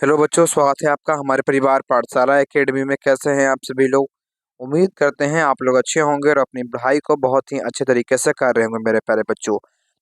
Hello बच्चों, स्वागत है आपका हमारे परिवार पाठशाला एकेडमी में। कैसे हैं आप सभी लोग? उम्मीद करते हैं आप लोग अच्छे होंगे और अपनी पढ़ाई को बहुत ही अच्छे तरीके से कर रहे होंगे मेरे प्यारे बच्चों।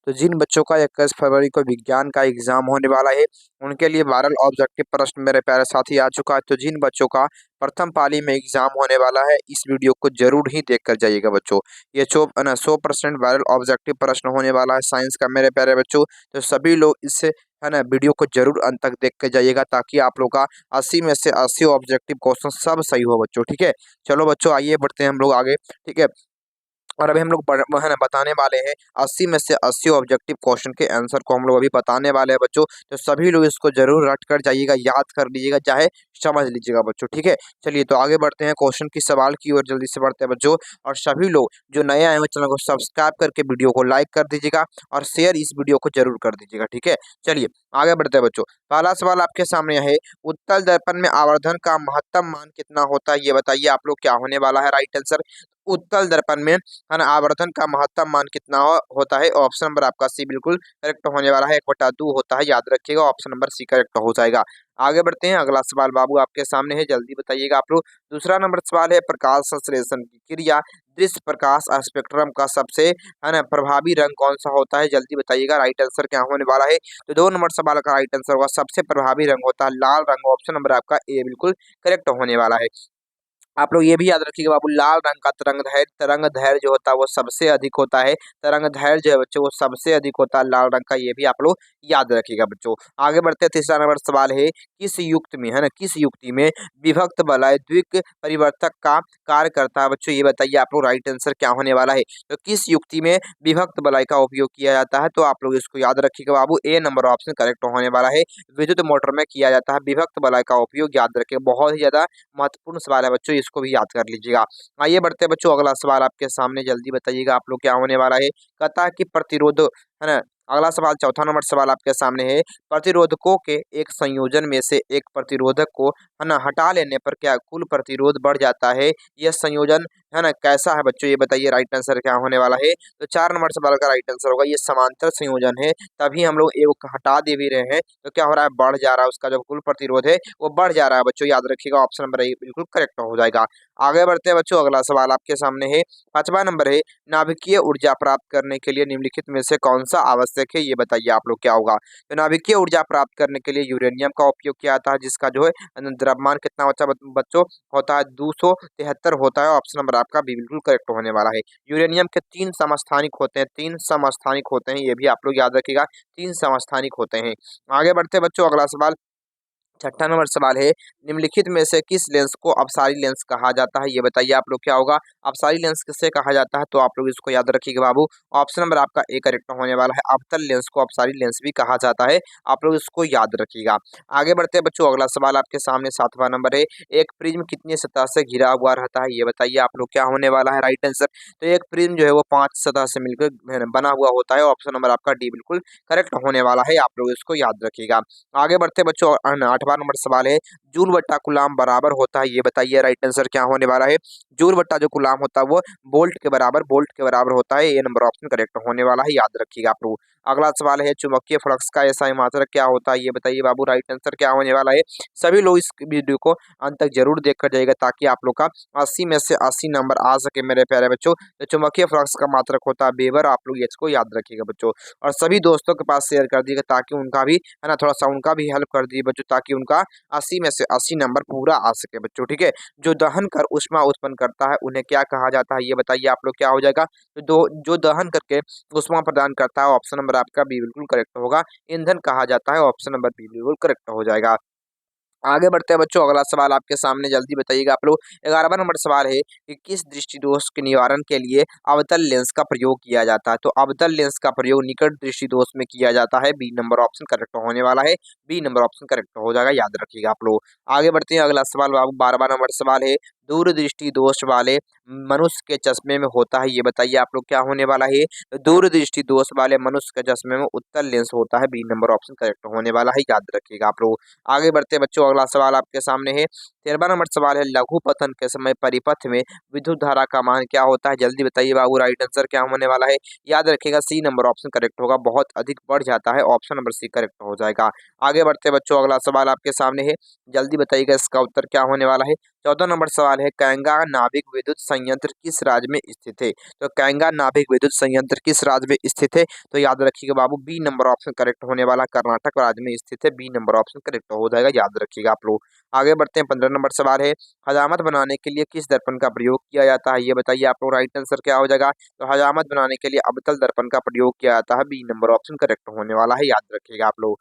तो जिन बच्चों का 21 फरवरी को विज्ञान का एग्जाम होने वाला है, उनके लिए वायरल ऑब्जेक्टिव प्रश्न मेरे प्यारे साथी आ चुका है। तो जिन बच्चों का प्रथम पाली में एग्जाम होने वाला है, इस वीडियो को जरूर ही देख कर जाइएगा बच्चों। ये 100% वायरल ऑब्जेक्टिव प्रश्न होने वाला है साइंस का मेरे प्यारे बच्चों। तो सभी लोग इससे है ना वीडियो को जरूर अंत तक देख कर जाइएगा, ताकि आप लोग का 80 में से 80 ऑब्जेक्टिव क्वेश्चन सब सही हो बच्चों। ठीक है, चलो बच्चों आइए बढ़ते हैं हम लोग आगे। ठीक है, और अभी हम लोग है ना बताने वाले हैं 80 में से 80 ऑब्जेक्टिव क्वेश्चन के आंसर को हम लोग अभी बताने वाले हैं बच्चों। तो सभी लोग इसको जरूर रट कर जाइएगा, याद कर लीजिएगा, चाहे समझ लीजिएगा बच्चों। ठीक है, चलिए तो आगे बढ़ते हैं क्वेश्चन की सवाल की ओर, जल्दी से बढ़ते हैं बच्चों। और सभी लोग जो नए आए हैं चैनल को सब्सक्राइब करके वीडियो को लाइक कर दीजिएगा और शेयर इस वीडियो को जरूर कर दीजिएगा। ठीक है, चलिए आगे बढ़ते हैं बच्चों। पहला सवाल आपके सामने है, उत्तल दर्पण में आवर्धन का महत्तम मान कितना होता है, ये बताइए आप लोग क्या होने वाला है राइट आंसर। उत्तल दर्पण में है ना आवर्धन का महत्तम मान कितना होता है? ऑप्शन नंबर आपका सी बिल्कुल करेक्ट होने वाला है, 1/2 होता है, याद रखिएगा, ऑप्शन नंबर सी करेक्ट हो जाएगा। आगे बढ़ते हैं, अगला सवाल बाबू आपके सामने है, जल्दी बताइएगा आप लोग। दूसरा नंबर सवाल है, प्रकाश संश्लेषण की क्रिया दृश्य प्रकाश स्पेक्ट्रम का सबसे है ना प्रभावी रंग कौन सा होता है, जल्दी बताइएगा, राइट आंसर क्या होने वाला है। तो 2 नंबर सवाल का राइट आंसर होगा सबसे प्रभावी रंग होता है लाल रंग, ऑप्शन नंबर आपका ए बिल्कुल करेक्ट होने वाला है। आप लोग ये भी याद रखिएगा बाबू, लाल रंग का तरंग धैर्य जो होता है वो सबसे अधिक होता है। तरंग धैर्य जो है बच्चों वो सबसे अधिक होता है लाल रंग का, ये भी आप लोग याद रखिएगा बच्चों। आगे बढ़ते हैं, तीसरा नंबर सवाल है, किस युक्त में है ना किस युक्ति में विभक्त वलय द्विक परिवर्तक का कार्य करता है बच्चों, ये बताइए आप लोग, राइट आंसर क्या होने वाला है। तो किस युक्ति में विभक्त वलय का उपयोग किया जाता है, तो आप लोग इसको याद रखिएगा बाबू, ए नंबर ऑप्शन करेक्ट होने वाला है। विद्युत मोटर में किया जाता है विभक्त वलय का उपयोग, याद रखिएगा, बहुत ही ज्यादा महत्वपूर्ण सवाल है बच्चों, इसको भी याद कर लीजिएगा। आइए बढ़ते हैं बच्चों, अगला सवाल आपके सामने, जल्दी बताइएगा आप लोग क्या होने वाला है। कहता है कि प्रतिरोध है ना, अगला सवाल चौथा नंबर सवाल आपके सामने है, प्रतिरोधकों के एक संयोजन में से एक प्रतिरोधक को है ना हटा लेने पर क्या कुल प्रतिरोध बढ़ जाता है, यह संयोजन है ना कैसा है बच्चों, ये बताइए, राइट आंसर क्या होने वाला है। तो 4 नंबर सवाल का राइट आंसर होगा, ये समांतर संयोजन है, तभी हम लोग एक हटा दे भी रहे हैं तो क्या हो रहा है, बढ़ जा रहा है, उसका जो कुल प्रतिरोध है वो बढ़ जा रहा है बच्चों, याद रखिएगा, ऑप्शन नंबर ए बिल्कुल करेक्ट हो जाएगा। आगे बढ़ते हैं बच्चों, अगला सवाल आपके सामने है, 5वां नंबर है, नाभिकीय ऊर्जा प्राप्त करने के लिए निम्नलिखित में से कौन सा आवश्यक है, ये बताइए आप लोग क्या होगा। तो नाभिकीय ऊर्जा प्राप्त करने के लिए यूरेनियम का उपयोग किया जाता है, जिसका जो है द्रव्यमान कितना बच्चों होता है, 273 होता है, ऑप्शन नंबर आपका बी बिल्कुल करेक्ट होने वाला है। यूरेनियम के 3 समस्थानिक होते हैं, 3 समस्थानिक होते हैं, ये भी आप लोग याद रखिएगा, 3 समस्थानिक होते हैं। आगे बढ़ते हैं बच्चों, अगला सवाल 6वां नंबर सवाल है, निम्नलिखित में से किस लेंस को अपसारी लेंस कहा जाता है, ये बताइए आप लोग क्या होगा। अपसारी लेंस किससे कहा जाता है, तो आप लोग इसको याद रखिएगा बाबू, ऑप्शन नंबर आपका ए करेक्ट होने वाला है, अवतल लेंस को अपसारी लेंस भी कहा जाता है, आप लोग इसको याद रखिएगा। आगे बढ़ते हैं बच्चों, अगला सवाल आपके सामने 7वां नंबर है, एक प्रिज्म कितनी सतह से घिरा हुआ रहता है, ये बताइए आप लोग क्या होने वाला है, राइट आंसर। तो एक प्रिज्म जो है वो 5 सतह से मिलकर बना हुआ होता है, ऑप्शन नंबर आपका डी बिल्कुल करेक्ट होने वाला है, आप लोग इसको याद रखिएगा। आगे बढ़ते बच्चों, 8वां नंबर सवाल है, जूल बट्टा गुलाम बराबर होता है, ये बताइए, राइट आंसर क्या होने वाला है। जूल बट्टा जो गुलाम होता है वो बोल्ट के बराबर होता है, ये नंबर ऑप्शन करेक्ट होने वाला है, याद रखिएगा आप लोग। अगला सवाल है, चुंबकीय फ्लक्स का ऐसा मात्रक क्या होता है, ये बताइए बाबू, राइट आंसर क्या होने वाला है। सभी लोग इस वीडियो को अंत तक जरूर देख कर जाइएगा, ताकि आप लोग का 80 में से 80 नंबर आ सके मेरे प्यारे बच्चों। तो चुंबकीय फ्लक्स का मात्रक होता है वेबर, आप लोग इसको याद रखिएगा बच्चों, और सभी दोस्तों के पास शेयर कर दीजिएगा, ताकि उनका भी है ना थोड़ा सा उनका भी हेल्प कर दीजिए बच्चों, ताकि उनका 80 में से 80 नंबर पूरा आ सके बच्चों। ठीक है, जो दहन कर ऊष्मा उत्पन्न करता है उन्हें क्या कहा जाता है, ये बताइए आप लोग क्या हो जाएगा। तो जो दहन करके ऊष्मा प्रदान करता है, ऑप्शन नंबर आपका बी बिल्कुल करेक्ट होगा, ईंधन कहा जाता है, ऑप्शन नंबर बी बिल्कुल करेक्ट हो जाएगा। आगे बढ़ते हैं बच्चों, अगला सवाल आपके सामने, जल्दी बताइएगा आप लोग। 11वां नंबर सवाल है कि किस दृष्टि दोष के निवारण के लिए अवतल लेंस का प्रयोग किया जाता है, तो अवतल लेंस का प्रयोग निकट दृष्टि दोष में किया जाता है, बी नंबर ऑप्शन करेक्ट होने वाला है, बी नंबर ऑप्शन करेक्ट हो जाएगा, याद रखिएगा आप लोग। आगे बढ़ते हैं, अगला सवाल बाबू 12वां नंबर सवाल है, दूरदृष्टि दोष वाले मनुष्य के चश्मे में होता है, ये बताइए आप लोग क्या होने वाला है। तो दूरदृष्टि दोष वाले मनुष्य के चश्मे में उत्तल लेंस होता है, बी नंबर ऑप्शन करेक्ट होने वाला है, याद रखिएगा आप लोग। आगे बढ़ते हैं बच्चों, अगला सवाल आपके सामने है, 13वां नंबर सवाल है लघु पतन के समय परिपथ में विद्युत धारा का मान क्या होता है? जल्दी बताइए बाबू, राइट आंसर क्या होने वाला है? याद रखिएगा सी नंबर ऑप्शन करेक्ट होगा, बहुत अधिक बढ़ जाता है, ऑप्शन नंबर सी करेक्ट हो जाएगा। आगे बढ़ते हैं बच्चों, अगला सवाल आपके सामने है, जल्दी बताइएगा इसका उत्तर क्या होने वाला है? 14 नंबर सवाल है कैंगा नाभिक विद्युत संयंत्र किस राज्य में स्थित है? तो कैंगा नाभिक विद्युत संयंत्र किस राज्य में स्थित है? तो याद रखिएगा बाबू बी नंबर ऑप्शन करेक्ट होने वाला, कर्नाटक राज्य में स्थित है, बी नंबर ऑप्शन करेक्ट हो जाएगा, याद रखिएगा आप लोग। आगे बढ़ते हैं, 15 नंबर सवाल है हजामत बनाने के लिए किस दर्पण का प्रयोग किया जाता है? ये बताइए आप लोग, राइट आंसर क्या हो जाएगा? तो हजामत बनाने के लिए अवतल दर्पण का प्रयोग किया जाता है, बी नंबर ऑप्शन करेक्ट होने वाला है, याद रखिएगा आप लोग।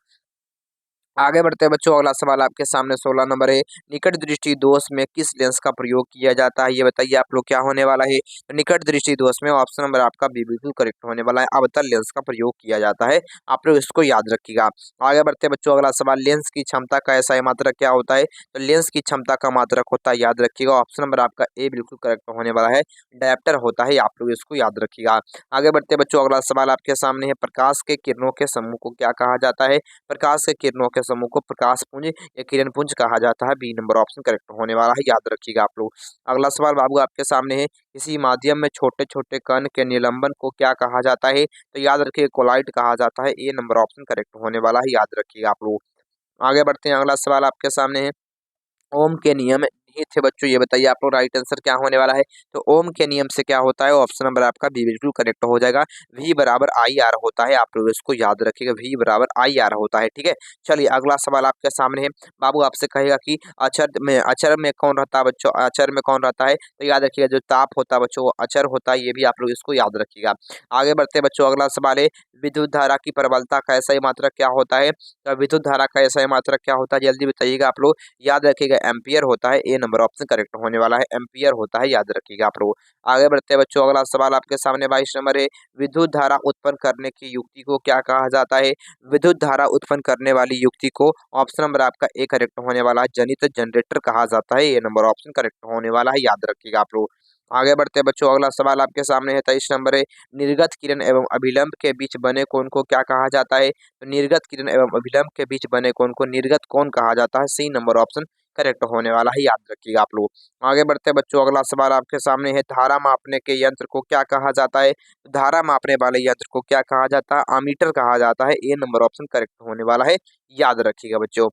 आगे बढ़ते हैं बच्चों, अगला सवाल आपके सामने 16 नंबर है, निकट दृष्टि दोष में किस लेंस का प्रयोग किया जाता है? ये बताइए आप लोग क्या होने वाला है? तो निकट दृष्टि दोष में ऑप्शन नंबर आपका बी बिल्कुल करेक्ट होने वाला है, अवतल लेंस का प्रयोग किया जाता है, आप लोग इसको याद रखिएगा। आगे बढ़ते हैं बच्चों, अगला सवाल लेंस की क्षमता का ऐसा मात्रक क्या होता है? तो लेंस की क्षमता का मात्रक होता है, याद रखिएगा, ऑप्शन नंबर आपका ए बिल्कुल करेक्ट होने वाला है, डायप्टर होता है, आप लोग इसको याद रखिएगा। आगे बढ़ते हैं बच्चों, अगला सवाल आपके सामने है, प्रकाश के किरणों के समूह को क्या कहा जाता है? प्रकाश के किरणों के समूह को प्रकाश पुंज या किरण पुंज कहा जाता है, बी नंबर ऑप्शन करेक्ट होने वाला है, याद रखिएगा आप लोग। अगला सवाल बाबू आपके सामने है, किसी माध्यम में छोटे छोटे कण के निलंबन को क्या कहा जाता है? तो याद रखिए कोलाइट कहा जाता है, ए नंबर ऑप्शन करेक्ट होने वाला है, याद रखिएगा आप लोग। आगे बढ़ते हैं, अगला सवाल आपके सामने है, ओम के नियम निहित थे बच्चों, ये बताइए आप लोग, राइट आंसर क्या होने वाला है? तो ओम के नियम से क्या होता है? ऑप्शन नंबर आपका बी बिल्कुल करेक्ट हो जाएगा, वी बराबर आई आर होता है, आप लोग इसको याद रखिएगा, वी बराबर आई आर होता है, ठीक है। चलिए अगला सवाल आपके सामने है, बाबू आपसे कहेगा कि अचर में कौन रहता है बच्चों? अचर में कौन रहता है? तो याद रखिएगा जो ताप होता है बच्चों वो अचर होता है, ये भी आप लोग इसको याद रखिएगा। आगे बढ़ते हैं बच्चों, अगला सवाल है, विद्युत धारा की प्रबलता का ऐसा मात्रक क्या होता है? तो विद्युत धारा का ऐसा मात्रक क्या होता है? जल्दी बताइएगा आप लोग, याद रखिएगा एम्पियर होता है, ए नंबर ऑप्शन करेक्ट होने वाला है, एम्पियर होता है, याद रखिएगा आप लोग। आगे बढ़ते हैं बच्चों, अगला सवाल आपके सामने 22 नंबर है, विद्युत धारा उत्पन्न करने की युक्ति को क्या कहा जाता है? विद्युत धारा उत्पन्न करने वाली युक्ति को ऑप्शन नंबर आपका ए करेक्ट होने वाला है, जनित जनरेटर कहा जाता है, ए नंबर ऑप्शन करेक्ट होने वाला है, याद रखिएगा आप लोग। आगे बढ़ते हैं बच्चों, अगला सवाल आपके सामने है 23 नंबर है, निर्गत किरण एवं अभिलंब के बीच बने कोण को क्या कहा जाता है? तो निर्गत किरण एवं अभिलंब के बीच बने कोण को निर्गत कोण कहा जाता है, सी नंबर ऑप्शन करेक्ट होने वाला है, याद रखिएगा आप लोग। आगे बढ़ते हैं बच्चों, अगला सवाल आपके सामने है, धारा मापने के यंत्र को क्या कहा जाता है? धारा मापने वाले यंत्र को क्या कहा जाता है? अमीटर कहा जाता है, ए नंबर ऑप्शन करेक्ट होने वाला है, याद रखिएगा बच्चों।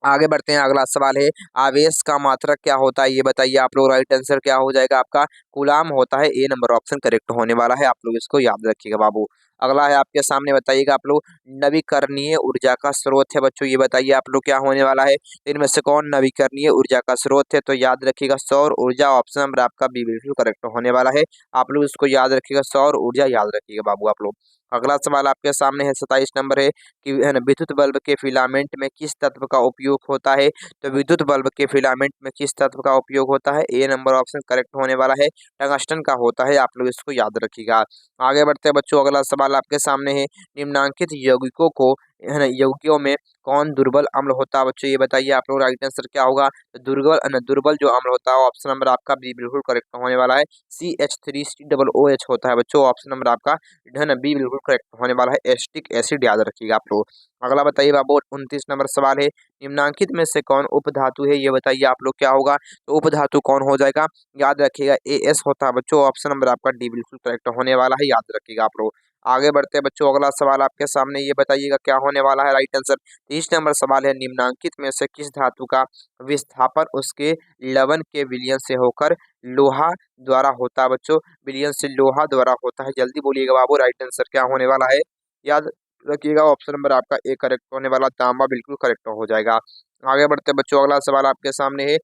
आगे बढ़ते हैं, अगला सवाल है, आवेश का मात्रक क्या होता है? ये बताइए आप लोग, राइट आंसर क्या हो जाएगा आपका? कूलाम होता है, ए नंबर ऑप्शन करेक्ट होने वाला है, आप लोग इसको याद रखिएगा बाबू। अगला है आपके सामने, बताइएगा आप लोग, नवीकरणीय ऊर्जा का स्रोत है बच्चों, ये बताइए आप लोग क्या होने वाला है? इनमें से कौन नवीकरणीय ऊर्जा का स्रोत है? तो याद रखिएगा सौर ऊर्जा, ऑप्शन नंबर आपका बी बिल्कुल करेक्ट होने वाला है, आप लोग इसको याद रखिएगा, सौर ऊर्जा, याद रखिएगा बाबू आप लोग। अगला सवाल आपके सामने है 27 नंबर है, कि है ना, विद्युत बल्ब के फिलामेंट में किस तत्व का उपयोग होता है? तो विद्युत बल्ब के फिलामेंट में किस तत्व का उपयोग होता है? ए नंबर ऑप्शन करेक्ट होने वाला है, टंगस्टन का होता है, आप लोग इसको याद रखिएगा। आगे बढ़ते हैं बच्चों, अगला सवाल आपके सामने है, निम्नांकित यौगिकों को, है ना, यौगिकों में कौन दुर्बल अम्ल होता है बच्चों? ये बताइए आप लोग, राइट आंसर क्या होगा? तो दुर्बल जो अम्ल होता है, ऑप्शन नंबर आपका बी बिल्कुल करेक्ट होने वाला है, CH3COOH होता है बच्चों, ऑप्शन नंबर आपका है ना बी बिल्कुल करेक्ट होने वाला है, एसिटिक एसिड, याद रखिएगा आप लोग। अगला बताइए बाबू, 29 नंबर सवाल है, निम्नांकित में से कौन उपधातु है? ये बताइए आप लोग क्या होगा? तो उपधातु कौन हो जाएगा? याद रखिएगा AS होता है बच्चों, ऑप्शन नंबर आपका डी बिल्कुल करेक्ट होने वाला है, याद रखिएगा आप लोग। आगे बढ़ते हैं बच्चों, अगला सवाल आपके सामने, ये बताइएगा क्या होने वाला है? राइट आंसर 30 नंबर सवाल है, निम्नांकित में से किस धातु का विस्थापन उसके लवण के विलयन से होकर लोहा द्वारा होता है बच्चों? विलयन से लोहा द्वारा होता है, जल्दी बोलिएगा बाबू, राइट आंसर क्या होने वाला है? याद रखिएगा, ऑप्शन नंबर आपका ए करेक्ट होने वाला, तांबा बिल्कुल करेक्ट हो जाएगा। आगे बढ़ते बच्चों, अगला सवाल आपके सामने है,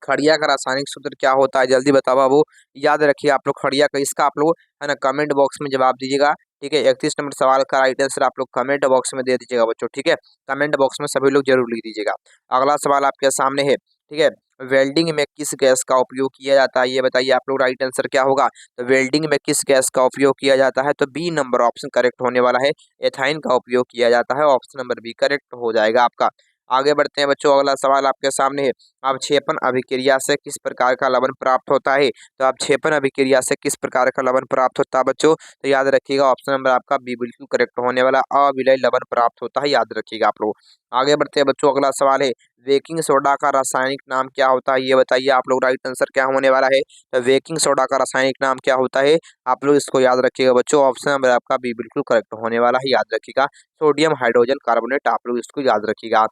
खड़िया का रासायनिक सूत्र क्या होता है? जल्दी बताओ बाबू, याद रखिए आप लोग खड़िया का, इसका आप लोग है ना कमेंट बॉक्स में जवाब दीजिएगा, ठीक है। 31 नंबर सवाल का राइट आंसर आप लोग कमेंट बॉक्स में दे दीजिएगा बच्चों, ठीक है, कमेंट बॉक्स में सभी लोग जरूर लिख दीजिएगा। अगला सवाल आपके सामने है, ठीक है, वेल्डिंग में किस गैस का उपयोग किया जाता है? ये बताइए आप लोग, राइट आंसर क्या होगा? तो वेल्डिंग में किस गैस का उपयोग किया जाता है? तो बी नंबर ऑप्शन करेक्ट होने वाला है, एथाइन का उपयोग किया जाता है, ऑप्शन नंबर बी करेक्ट हो जाएगा आपका। आगे बढ़ते हैं बच्चों, अगला सवाल आपके सामने है, अवक्षेपण अभिक्रिया से किस प्रकार का लवण प्राप्त होता है? तो अवक्षेपण अभिक्रिया से किस प्रकार का लवण प्राप्त होता है बच्चों? तो याद रखिएगा, ऑप्शन नंबर आपका बी बिल्कुल करेक्ट होने वाला, अविलय लवण प्राप्त होता है, याद रखिएगा आप लोग। आगे बढ़ते हैं बच्चों, अगला सवाल है बेकिंग सोडा का रासायनिक नाम क्या होता है, ये बताइए आप लोग। राइट आंसर क्या होने वाला है, तो बेकिंग सोडा का रासायनिक नाम क्या होता है, आप लोग इसको याद रखिएगा बच्चों। ऑप्शन नंबर आपका बी बिल्कुल करेक्ट होने वाला है, याद रखिएगा। सोडियम हाइड्रोजन कार्बोनेट, आप लोग इसको याद रखिएगा।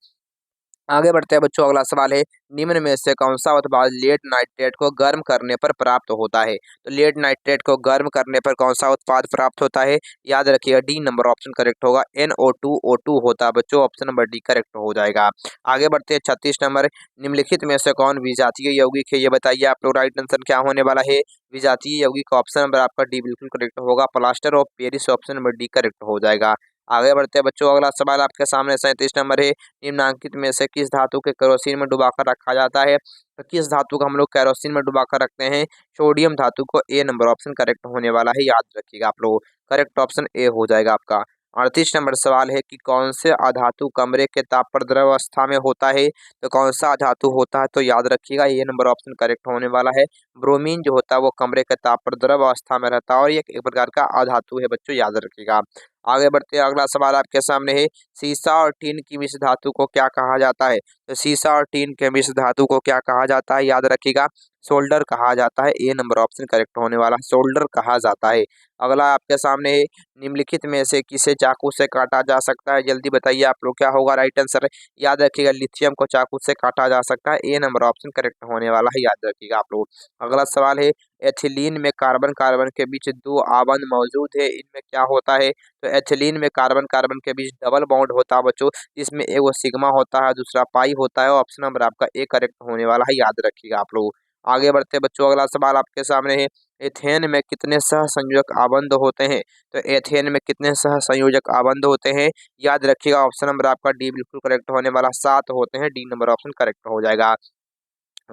आगे बढ़ते हैं बच्चों, अगला सवाल है निम्न में से कौन सा उत्पाद लेड नाइट्रेट को गर्म करने पर प्राप्त होता है, तो लेड नाइट्रेट को गर्म करने पर कौन सा उत्पाद प्राप्त होता है, याद रखिएगा डी नंबर ऑप्शन करेक्ट होगा, NO2 O2 होता है बच्चों, ऑप्शन नंबर डी करेक्ट हो जाएगा। आगे बढ़ते हैं 36 नंबर, निम्नलिखित में से कौन विजातीय यौगिक है, ये बताइए आप लोग। राइट आंसर क्या होने वाला है, विजातीय यौगिक, ऑप्शन नंबर आपका डी बिल्कुल करेक्ट होगा, plaster of Paris, option number D correct हो जाएगा। आगे बढ़ते हैं बच्चों, अगला सवाल आपके सामने 37 नंबर है, निम्नांकित में से किस धातु के केरोसिन में डुबाकर रखा जाता है, तो किस धातु को हम लोग केरोसिन में डुबाकर रखते हैं, सोडियम धातु को, ए नंबर ऑप्शन करेक्ट होने वाला है, याद रखिएगा आप लोग। करेक्ट ऑप्शन ए हो जाएगा आपका। 38 नंबर सवाल है कि कौन से अधातु कमरे के ताप पर द्रव अवस्था में होता है, तो कौन सा अधातु होता है, तो याद रखिएगा ए नंबर ऑप्शन करेक्ट होने वाला है। ब्रोमीन जो होता है वो कमरे के ताप पर द्रव अवस्था में रहता है और ये एक प्रकार का अधातु है बच्चों, याद रखिएगा। आगे बढ़ते हैं, अगला सवाल आपके सामने है सीसा और टीन की मिश्र धातु को क्या कहा जाता है, तो सीसा और टीन के मिश्र धातु को क्या कहा जाता है, याद रखिएगा सोल्डर कहा जाता है, ए नंबर ऑप्शन करेक्ट होने वाला, सोल्डर कहा जाता है। अगला आपके सामने है निम्नलिखित में से किसे चाकू से काटा जा सकता है, जल्दी बताइए आप लोग क्या होगा राइट आंसर, याद रखिएगा लिथियम को चाकू से काटा जा सकता है, ए नंबर ऑप्शन करेक्ट होने वाला है, याद रखिएगा आप लोग। अगला सवाल है एथिलीन में कार्बन कार्बन के बीच दो आबंध मौजूद है, इनमें क्या होता है, तो एथिलीन में कार्बन कार्बन के बीच डबल बॉन्ड होता है बच्चों, इसमें एगो सिग्मा होता है दूसरा पाई होता है, ऑप्शन नंबर आपका ए करेक्ट होने वाला है, याद रखिएगा आप लोग। आगे बढ़ते हैं बच्चों, अगला सवाल आपके सामने है एथेन में कितने सहसंयोजक आबंध होते हैं, तो एथेन में कितने सहसंयोजक आबंध होते हैं, याद रखिएगा ऑप्शन नंबर आपका डी बिल्कुल करेक्ट होने वाला, 7 होते हैं, डी नंबर ऑप्शन करेक्ट हो जाएगा।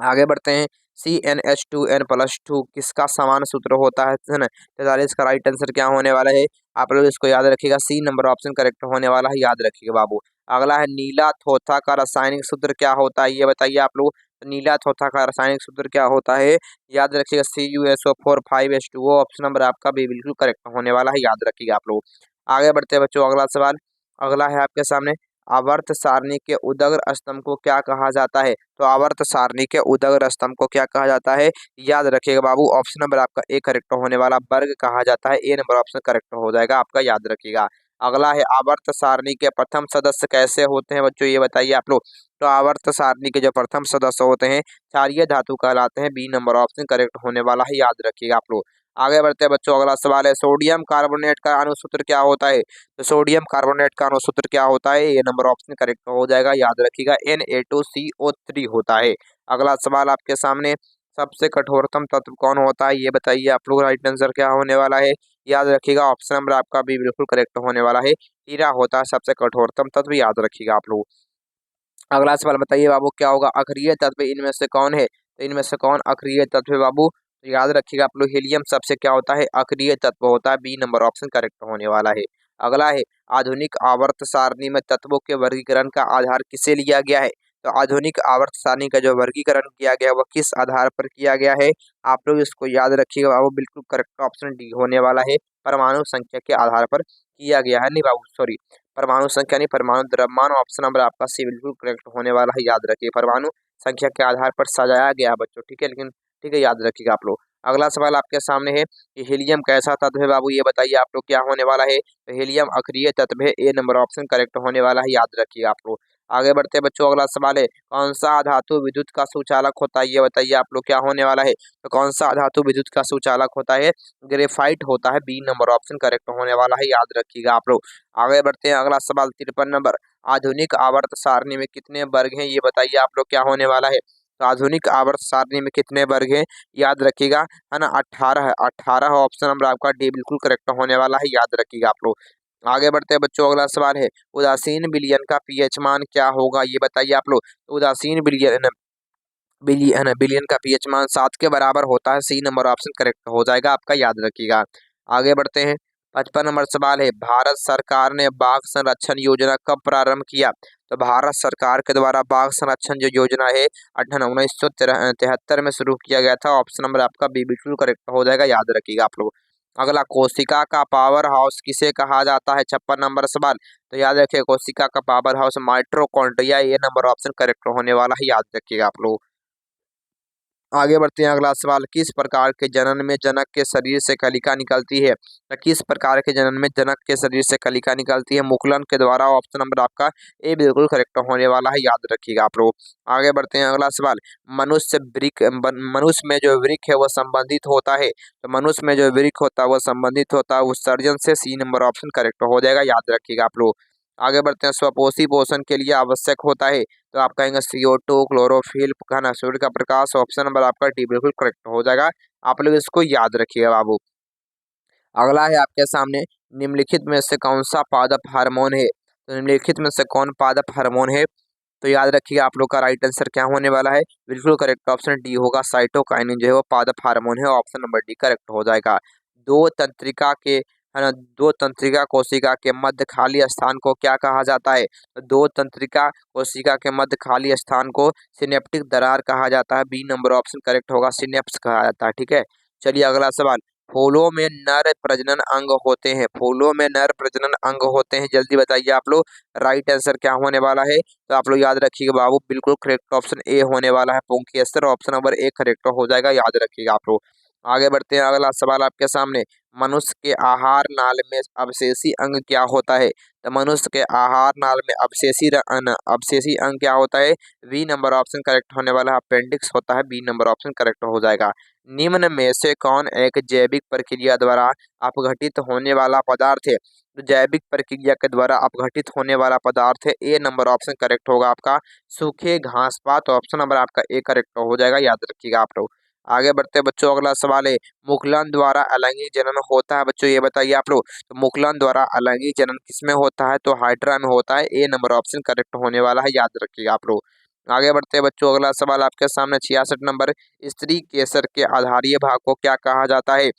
आगे बढ़ते हैं CnH2n+2 किसका समान सूत्र होता है ना, 43 का राइट आंसर क्या होने वाला है, आप लोग इसको याद रखिएगा, सी नंबर ऑप्शन करेक्ट होने वाला है, याद रखिएगा बाबू। अगला है नीला थोथा का रासायनिक सूत्र क्या होता है, ये बताइए आप लोग। तो नीला थोथा का रासायनिक सूत्र क्या होता है, याद रखिएगा CuSO4 5H2O, ऑप्शन नंबर आपका भी बिल्कुल करेक्ट होने वाला है, याद रखिएगा आप लोग। आगे बढ़ते हैं बच्चों, अगला सवाल अगला है आपके सामने आवर्त सारणी के उदग्र स्तंभ को क्या कहा जाता है, तो आवर्त सारणी के उदग्र स्तंभ को क्या कहा जाता है, याद रखिएगा बाबू, ऑप्शन नंबर आपका ए करेक्ट होने वाला, वर्ग कहा जाता है, ए नंबर ऑप्शन करेक्ट हो जाएगा आपका, याद रखिएगा। अगला है आवर्त सारणी के प्रथम सदस्य कैसे होते हैं बच्चों, ये बताइए आप लोग। तो आवर्त सारणी के जो प्रथम सदस्य होते हैं क्षारीय धातु कहलाते हैं, बी नंबर ऑप्शन करेक्ट होने वाला है, याद रखिएगा आप लोग। आगे बढ़ते हैं बच्चों, अगला सवाल है सोडियम कार्बोनेट का अणुसूत्र क्या होता है, तो सोडियम कार्बोनेट का अणुसूत्र क्या होता है, ये नंबर ऑप्शन करेक्ट हो जाएगा, याद रखिएगा Na2CO3 होता है। अगला सवाल आपके सामने सबसे कठोरतम तत्व कौन होता है, ये बताइए आप लोग। राइट आंसर क्या होने वाला है, याद रखिएगा ऑप्शन नंबर आपका भी बिल्कुल करेक्ट होने वाला है, हीरा होता है सबसे कठोरतम तत्व, याद रखिएगा आप लोग। अगला सवाल बताइए बाबू क्या होगा, अक्रिय तत्व इनमें से कौन है, तो इनमें से कौन अक्रिय तत्व है बाबू, तो याद रखिएगा आप लोग हीलियम सबसे क्या होता है अक्रिय तत्व होता है, बी नंबर ऑप्शन करेक्ट होने वाला है। अगला है आधुनिक आवर्त सारणी में तत्वों के वर्गीकरण का आधार किसे लिया गया है, तो आधुनिक आवर्त सारणी का जो वर्गीकरण किया गया वह किस आधार पर किया गया है, आप लोग इसको याद रखिएगा बाबू, बिल्कुल करेक्ट ऑप्शन डी होने वाला है, परमाणु संख्या के आधार पर किया गया है, नहीं बाबू सॉरी, परमाणु संख्या नहीं परमाणु द्रव्यमान, ऑप्शन नंबर आपका सी बिल्कुल करेक्ट होने वाला है, याद रखिए परमाणु संख्या के आधार पर सजाया गया है बच्चों, ठीक है, लेकिन ठीक है याद रखिएगा आप लोग। अगला सवाल आपके सामने है कि हीलियम कैसा तत्व है बाबू, ये बताइए आप लोग क्या होने वाला है, तो हीलियम अक्रिय तत्व है, ए नंबर ऑप्शन करेक्ट होने वाला है, याद रखिए आप लोग। आगे बढ़ते हैं बच्चों, अगला सवाल है कौन सा धातु विद्युत का सुचालक होता है, ये बताइए आप लोग क्या होने वाला है, तो कौन सा धातु विद्युत का सुचालक होता है, ग्रेफाइट होता है, बी नंबर ऑप्शन करेक्ट होने वाला है, याद रखिएगा आप लोग। आगे बढ़ते हैं, अगला सवाल 53 नंबर, आधुनिक आवर्त सारणी में कितने वर्ग हैं, ये बताइए आप लोग क्या होने वाला है, तो आधुनिक आवर्त सारणी में कितने वर्ग हैं, याद रखिएगा, है ना 18 है, 18 ऑप्शन नंबर आपका डी बिल्कुल करेक्ट होने वाला है, याद रखिएगा आप लोग। आगे बढ़ते हैं बच्चों, अगला सवाल है उदासीन विलयन का पीएच मान क्या होगा, ये बताइए आप लोग। तो उदासीन विलयन बिलियन का पीएच मान 7 के बराबर होता है, सी नंबर ऑप्शन करेक्ट हो जाएगा आपका, याद रखिएगा। आगे बढ़ते हैं 55 नंबर सवाल है भारत सरकार ने बाघ संरक्षण योजना कब प्रारंभ किया, तो भारत सरकार के द्वारा बाघ संरक्षण जो योजना है 1973 में शुरू किया गया था, ऑप्शन नंबर आपका बी बिल्कुल करेक्ट हो जाएगा, याद रखिएगा आप लोग। अगला, कोशिका का पावर हाउस किसे कहा जाता है? 56 नंबर सवाल। तो याद रखिए कोशिका का पावर हाउस माइटोकॉन्ड्रिया, ये नंबर ऑप्शन करेक्ट होने वाला है, याद रखिएगा आप लोग। आगे बढ़ते हैं, अगला सवाल, किस प्रकार के जनन में जनक के शरीर से कलिका निकलती है? तो किस प्रकार के जनन में जनक के शरीर से कलिका निकलती है? मुकुलन के द्वारा, ऑप्शन नंबर आपका ए बिल्कुल करेक्ट होने वाला है, याद रखिएगा आप लोग। आगे बढ़ते हैं, अगला सवाल, मनुष्य में जो वृक्क है वह संबंधित होता है? तो मनुष्य में जो वृक्क होता है वह संबंधित होता है उत्सर्जन से, सी नंबर ऑप्शन करेक्ट हो जाएगा, याद रखिएगा आप लोग। आगे बढ़ते हैं, स्वपोषी पोषण के लिए आवश्यक होता है? तो आप कहेंगे CO2, क्लोरोफिल, है ना, सूर्य का प्रकाश, ऑप्शन नंबर आपका डी बिल्कुल करेक्ट हो जाएगा। आप लोग इसको याद रखिएगा बाबू। अगला है आपके सामने, निम्नलिखित में से कौन सा पादप हार्मोन है? तो निम्नलिखित में से कौन पादप हार्मोन है? तो याद रखिएगा आप लोग का राइट आंसर क्या होने वाला है? बिल्कुल करेक्ट ऑप्शन डी होगा, साइटोकाइनिन जो है वो पादप हार्मोन है, ऑप्शन नंबर डी करेक्ट हो जाएगा। दो तंत्रिका के, है ना, दो तंत्रिका कोशिका के मध्य खाली स्थान को क्या कहा जाता है? तो दो तंत्रिका कोशिका के मध्य खाली स्थान को सिनेप्टिक दरार कहा जाता है, बी नंबर ऑप्शन करेक्ट होगा, सिनेप्स कहा जाता है। ठीक है, चलिए अगला सवाल, फूलों में नर प्रजनन अंग होते हैं? फूलों में नर प्रजनन अंग होते हैं, जल्दी बताइए आप लोग, राइट आंसर क्या होने वाला है? तो आप लोग याद रखिएगा बाबू, बिल्कुल करेक्ट ऑप्शन ए होने वाला है, पुंकेसर, ऑप्शन नंबर ए करेक्ट हो जाएगा, याद रखिएगा आप लोग। आगे बढ़ते हैं, अगला सवाल आपके सामने, मनुष्य के आहार नाल में अवशेषी अंग क्या होता है? तो मनुष्य के आहार नाल में अवशेषी अंग क्या होता है? बी नंबर ऑप्शन करेक्ट होने वाला है, अपेंडिक्स होता है, बी नंबर ऑप्शन करेक्ट हो जाएगा। निम्न में से कौन एक जैविक प्रक्रिया द्वारा अपघटित होने वाला पदार्थ है? तो जैविक प्रक्रिया के द्वारा अपघटित होने वाला पदार्थ है, ए नंबर ऑप्शन करेक्ट होगा आपका, सूखे घास पात, ऑप्शन नंबर आपका ए करेक्ट हो जाएगा, याद रखिएगा आप लोग। आगे बढ़ते हैं बच्चों, अगला सवाल है, मुकुलन द्वारा अलैंगिक जनन होता है? बच्चों ये बताइए आप लोग, तो मुकुलन द्वारा अलैंगिक जनन किसमें होता है? तो हाइड्रा में होता है, ए नंबर ऑप्शन करेक्ट होने वाला है, याद रखिएगा आप लोग। आगे बढ़ते हैं बच्चों, अगला सवाल आपके सामने 66 नंबर, स्त्री केसर के आधारीय भाग को क्या कहा जाता है?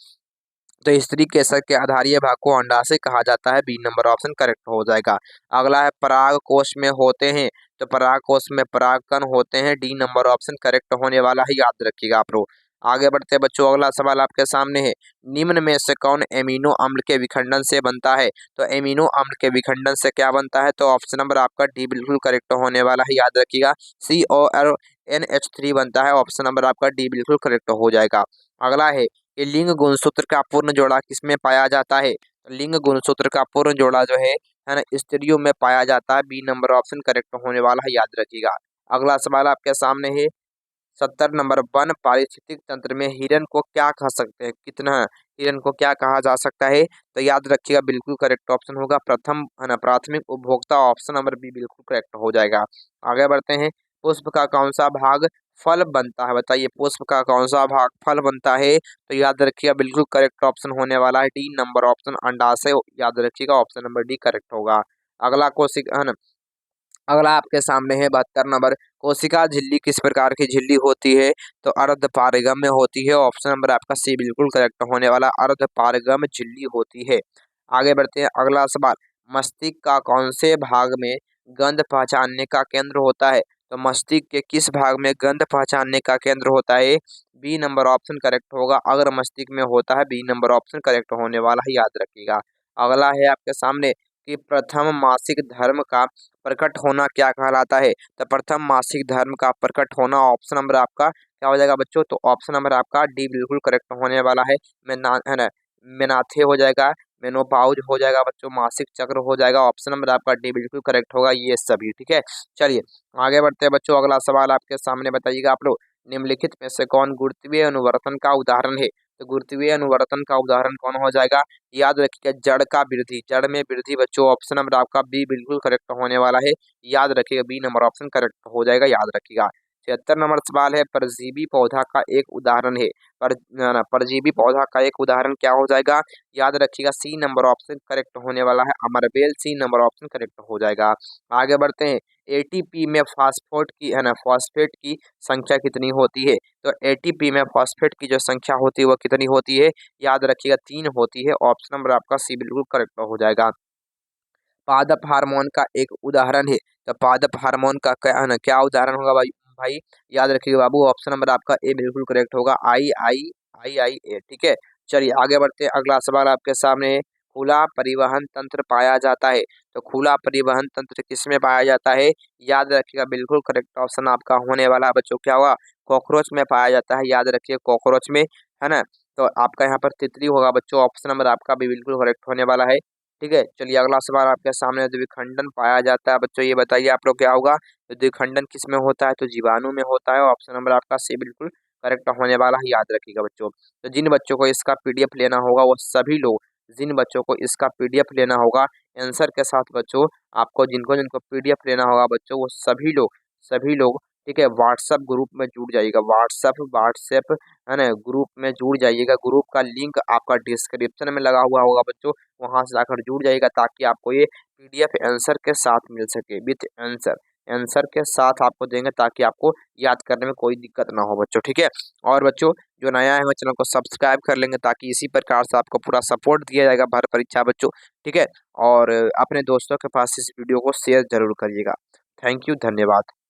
तो स्त्री केसर के आधारीय भाग को अंडाशय कहा जाता है, बी नंबर ऑप्शन करेक्ट हो जाएगा। अगला है, पराग कोश में होते हैं? तो पराग कोश में परागकण होते हैं, डी नंबर ऑप्शन करेक्ट होने वाला है, याद रखिएगा आप लोग। आगे बढ़ते हैं बच्चों, अगला सवाल आपके सामने है, निम्न में से कौन एमिनो अम्ल के विखंडन से बनता है? तो एमिनो अम्ल के विखंडन से क्या बनता है? तो ऑप्शन नंबर आपका डी बिल्कुल करेक्ट होने वाला है, याद रखिएगा, CONH3 बनता है, ऑप्शन नंबर आपका डी बिल्कुल करेक्ट हो जाएगा। अगला है, ये लिंग गुणसूत्र का पूर्ण जोड़ा किसमें पाया जाता है? लिंग गुणसूत्र का पूर्ण जोड़ा जो है ना, स्त्रियों में पाया जाता है, बी नंबर ऑप्शन करेक्ट होने वाला है, याद रखिएगा। अगला सवाल आपके सामने है, 70 नंबर, वन पारिस्थितिक तंत्र में हिरन को क्या कह सकते हैं? कितना हिरन को क्या कहा जा सकता है? तो याद रखिएगा बिल्कुल करेक्ट ऑप्शन होगा प्रथम, है ना, प्राथमिक उपभोक्ता, ऑप्शन नंबर बी बिल्कुल करेक्ट हो जाएगा। आगे बढ़ते हैं, पुष्प का कौन सा भाग फल बनता है? बताइए, पुष्प का कौन सा भाग फल बनता है? तो याद रखिएगा बिल्कुल करेक्ट ऑप्शन होने वाला है, डी नंबर ऑप्शन अंडाशय, याद रखिएगा, ऑप्शन नंबर डी करेक्ट होगा। अगला कोशिका, है ना, अगला आपके सामने है 72 नंबर, कोशिका झिल्ली किस प्रकार की झिल्ली होती है? तो अर्ध पारगम्य होती है, ऑप्शन नंबर आपका सी बिल्कुल करेक्ट होने वाला, अर्ध पारगम्य झिल्ली होती है। आगे बढ़ते हैं, अगला सवाल, मस्तिष्क का कौन से भाग में गंध पहचानने का केंद्र होता है? तो मस्तिष्क के किस भाग में गंध पहचानने का केंद्र होता है? बी नंबर ऑप्शन करेक्ट होगा, अगर मस्तिष्क में होता है, बी नंबर ऑप्शन करेक्ट होने वाला है, याद रखिएगा। अगला है आपके सामने कि प्रथम मासिक धर्म का प्रकट होना क्या कहलाता है? तो प्रथम मासिक धर्म का प्रकट होना, ऑप्शन नंबर आपका क्या हो जाएगा बच्चों? तो ऑप्शन नंबर आपका डी बिल्कुल करेक्ट होने वाला है, है ना, मेनाथे हो जाएगा, मेनोपाउज हो जाएगा बच्चों, मासिक चक्र हो जाएगा, ऑप्शन नंबर आपका डी बिल्कुल करेक्ट होगा, ये सभी। ठीक है, चलिए आगे बढ़ते हैं बच्चों, अगला सवाल आपके सामने बताइएगा आप लोग, निम्नलिखित में से कौन गुरुत्वीय अनुवर्तन का उदाहरण है? तो गुरुत्वीय अनुवर्तन का उदाहरण कौन हो जाएगा? याद रखिएगा, जड़ का वृद्धि, जड़ में वृद्धि बच्चों, ऑप्शन नंबर आपका बी बिल्कुल करेक्ट होने वाला है, याद रखिएगा, बी नंबर ऑप्शन करेक्ट हो जाएगा, याद रखिएगा। 76 नंबर सवाल है, परजीवी पौधा का एक उदाहरण है, परजीवी पौधा का एक उदाहरण क्या हो जाएगा? याद रखिएगा, सी नंबर ऑप्शन करेक्ट होने वाला है, अमरबेल, सी नंबर ऑप्शन करेक्ट हो जाएगा। आगे बढ़ते हैं, एटीपी में फास्फोट की, है ना, फॉस्फेट की संख्या कितनी होती है? तो एटीपी में फॉस्फेट की जो संख्या होती है वो कितनी होती है? याद रखिएगा 3 होती है, ऑप्शन नंबर आपका सी बिल्कुल करेक्ट हो जाएगा। पादप हार्मोन का एक उदाहरण है, तो पादप हार्मोन का क्या, है ना, क्या उदाहरण होगा भाई? भाई याद रखिएगा बाबू, ऑप्शन नंबर आपका ए बिल्कुल करेक्ट होगा, आई आई आई आई ए। ठीक है, चलिए आगे बढ़ते हैं। अगला सवाल आपके सामने है, खुला परिवहन तंत्र पाया जाता है। तो खुला परिवहन तंत्र किसमें पाया जाता है? याद रखिएगा, बिल्कुल करेक्ट ऑप्शन आपका होने वाला है बच्चों, क्या होगा? कॉकरोच में पाया जाता है। याद रखिए कॉकरोच में, है ना। तो आपका यहाँ पर तितली होगा बच्चों। ऑप्शन नंबर आपका भी बिल्कुल करेक्ट होने वाला है। ठीक है, चलिए अगला सवाल आपके सामने, द्विखंडन पाया जाता है बच्चों, ये बताइए आप लोग क्या होगा? तो द्विखंडन किस में होता है? तो जीवाणु में होता है। ऑप्शन नंबर आपका सी बिल्कुल करेक्ट होने वाला है, याद रखिएगा बच्चों। तो जिन बच्चों को इसका पीडीएफ लेना होगा वो सभी लोग, जिन बच्चों को इसका पीडीएफ लेना होगा आंसर के साथ बच्चों, आपको जिनको जिनको पीडीएफ लेना होगा बच्चों, वो सभी लोग ठीक है व्हाट्सएप ग्रुप में जुड़ जाइएगा। व्हाट्सएप है ना, ग्रुप में जुड़ जाइएगा। ग्रुप का लिंक आपका डिस्क्रिप्शन में लगा हुआ होगा बच्चों, वहां से जाकर जुड़ जाइएगा ताकि आपको ये पीडीएफ आंसर के साथ मिल सके, विथ आंसर। आंसर के साथ आपको देंगे ताकि आपको याद करने में कोई दिक्कत ना हो बच्चों, ठीक है। और बच्चों जो नया है वो चैनल को सब्सक्राइब कर लेंगे ताकि इसी प्रकार से आपको पूरा सपोर्ट दिया जाएगा भर परीक्षा बच्चों, ठीक है। और अपने दोस्तों के पास इस वीडियो को शेयर जरूर करिएगा। थैंक यू, धन्यवाद।